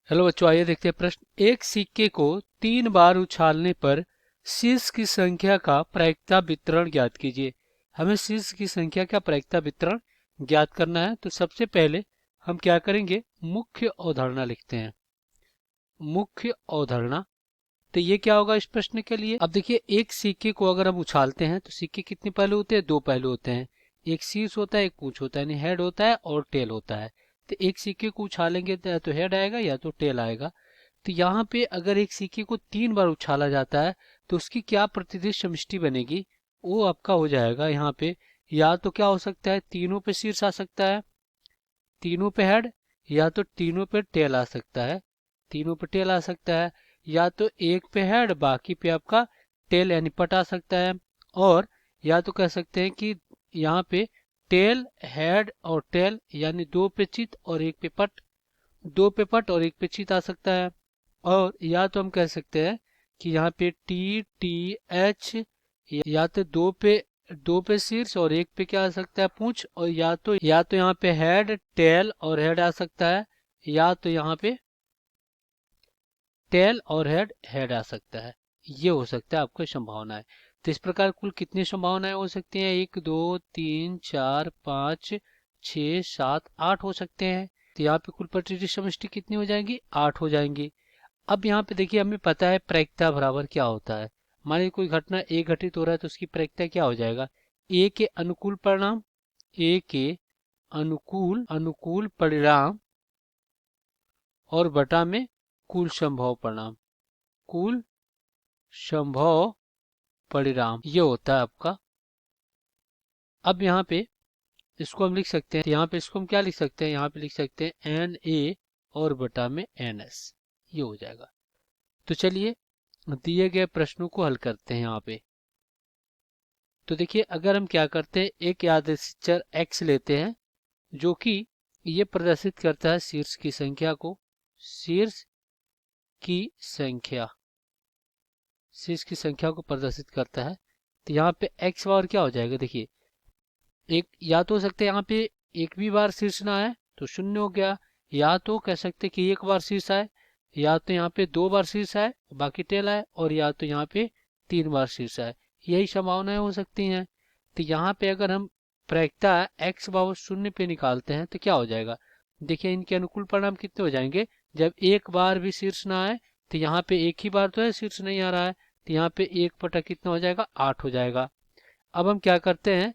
Hello बच्चों, आइए देखते हैं प्रश्न। एक सिक्के को 3 बार उछालने पर शीर्ष की संख्या का प्रायिकता वितरण ज्ञात कीजिए। हमें शीर्ष की संख्या का प्रायिकता वितरण ज्ञात करना है। तो सबसे पहले हम क्या करेंगे, मुख्य अवधारणा लिखते हैं। मुख्य अवधारणा, तो ये क्या होगा इस प्रश्न के लिए। अब देखिए, एक सिक्के को अगर हम उछालते हैं तो सिक्के कितने पहलू होते हैं? 2 पहलू होते हैं। एक शीर्ष होता है, एक पूंछ होता है, यानी हेड होता है और टेल होता है। तो एक सिक्के को उछालेंगे तो या तो हेड आएगा या तो टेल आएगा। तो यहाँ पे अगर एक सिक्के को 3 बार उछाला जाता है तो उसकी क्या प्रतिदिश समष्टि बनेगी, वो आपका हो जाएगा यहाँ पे। या तो क्या हो सकता है, तीनों पे शीर्ष आ सकता है, तीनों पे हेड, या तो तीनों पे टेल आ सकता है, तीनों पे टेल आ सकता है, या तो एक पे हेड बाकी पे आपका टेल यानी पट आ सकता है। और या तो कह सकते हैं कि यहाँ पे टेल, हेड और टेल यानी 2 पे चित और 1 पे पट, 2 पे पट और 1 पे चित आ सकता है। और या तो हम कह सकते हैं कि यहाँ पे टी टी एच, या तो 2 पे शीर्ष और 1 पे क्या आ सकता है, पूंछ। और या तो यहाँ पे हेड, टेल और हेड आ सकता है, या तो यहाँ पे टेल और हेड हेड आ सकता है। ये हो सकता है आपको संभावना है। तो इस प्रकार कुल कितनी संभावनाएं हो सकती हैं? 1 2 3 4 5 6 7 8 हो सकते हैं। तो यहाँ पे कुल प्रतिनिधि समष्टि कितनी हो जाएंगी? 8 हो जाएंगी। अब यहाँ पे देखिए, हमें पता है प्रायिकता बराबर क्या होता है। मान लीजिए कोई घटना ए घटित हो रहा है तो उसकी प्रायिकता क्या हो जाएगा? ए के अनुकूल परिणाम, ए के अनुकूल अनुकूल परिणाम और बटा में कुल संभव परिणाम, कुल संभव परिणाम, ये होता है आपका। अब यहाँ पे इसको हम लिख सकते हैं, यहाँ पे इसको हम क्या लिख सकते हैं, यहाँ पे लिख सकते हैं एन ए और बटा में एन एस, ये हो जाएगा। तो चलिए दिए गए प्रश्नों को हल करते हैं यहाँ पे। तो देखिए, अगर हम क्या करते हैं, एक यादृच्छिक चर x लेते हैं जो कि ये प्रदर्शित करता है शीर्ष की संख्या को, शीर्ष की संख्या, शीर्ष की संख्या को प्रदर्शित करता है। तो यहाँ पे x बार क्या हो जाएगा, देखिए एक या तो हो सकते हैं यहाँ पे एक भी बार शीर्ष ना आए तो 0 हो गया, या तो कह सकते कि 1 बार शीर्ष आए, या तो यहाँ पे 2 बार शीर्ष आए बाकी टेल आए, और या तो यहाँ पे 3 बार शीर्ष आए। यही संभावनाएं हो सकती हैं। तो यहाँ पे अगर हम प्रायिकता x बराबर 0 पे निकालते हैं तो क्या हो जाएगा, देखिए इनके अनुकूल परिणाम कितने हो जाएंगे। जब 1 बार भी शीर्ष ना आए तो यहाँ पे एक ही बार तो है शीर्ष नहीं आ रहा है, तो यहाँ पे 1 बटा कितना हो जाएगा, 8 हो जाएगा। अब हम क्या करते हैं,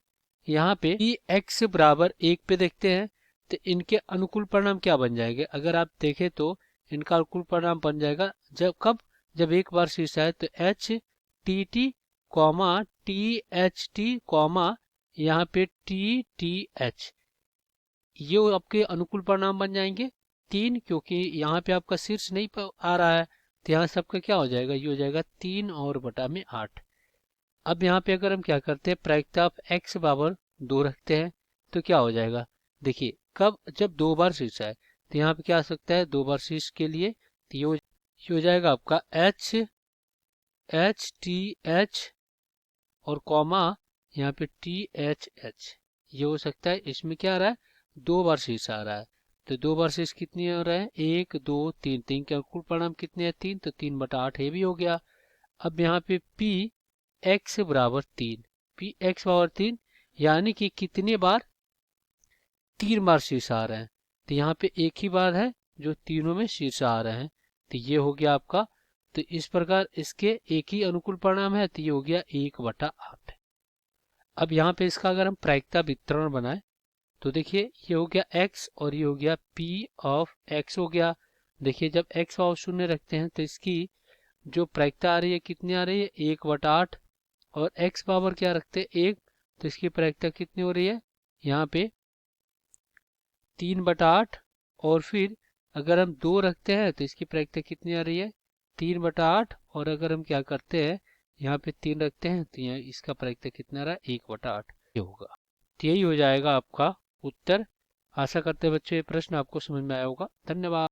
यहाँ पे x बराबर 1 पे देखते हैं तो इनके अनुकूल परिणाम क्या बन जाएंगे। अगर आप देखें तो इनका अनुकूल परिणाम बन जाएगा जब कब, जब 1 बार शीर्ष आए तो H T T comma T H T comma यहाँ पे टी टी एच, ये आपके अनुकूल परिणाम बन जाएंगे 3, क्योंकि यहाँ पे आपका शीर्ष नहीं आ रहा है। तो यहाँ सबका क्या हो जाएगा, ये हो जाएगा 3 और बटा में 8। अब यहाँ पे अगर हम क्या करते हैं, प्रायिकता ऑफ x बराबर 2 रखते हैं तो क्या हो जाएगा, देखिए कब, जब 2 बार शीर्ष आए। तो यहाँ पे क्या आ सकता है, 2 बार शीर्ष के लिए तो ये हो जाएगा आपका एच एच टी एच और कॉमा यहाँ पे टी एच एच, ये हो सकता है। इसमें क्या आ रहा है, 2 बार शीर्ष आ रहा है। तो 2 बार शीर्ष कितनी हो रहा है, 1 2 3, 3 के अनुकूल परिणाम कितने हैं, 3, तो 3/8 ये भी हो गया। अब यहाँ पे p x बराबर 3, पी एक्स बराबर 3 यानी कि कितने बार, 3 बार शीर्ष आ रहे हैं। तो यहाँ पे एक ही बार है जो तीनों में शीर्ष आ रहे हैं, तो ये हो गया आपका। तो इस प्रकार इसके एक ही अनुकूल परिणाम है, तो ये हो गया 1/8। अब यहाँ पे इसका अगर हम प्रायिकता वितरण बनाए तो देखिए ये हो गया x और ये हो गया p ऑफ x हो गया। देखिए जब x और 0 रखते हैं तो इसकी जो प्रायिकता आ रही है कितनी आ रही है, 1/8, और x पावर क्या रखते हैं, 1, तो इसकी प्रायिकता कितनी हो रही है, यहाँ पे 3/8। और फिर अगर हम 2 रखते हैं तो इसकी प्रायिकता कितनी आ रही है, 3/8। और अगर हम क्या करते हैं, यहाँ पे 3 रखते हैं तो यहाँ इसका प्रायिकता कितना रहा, 1/8 ये होगा। तो यही हो जाएगा आपका उत्तर। आशा करते हैं बच्चों ये प्रश्न आपको समझ में आया होगा। धन्यवाद।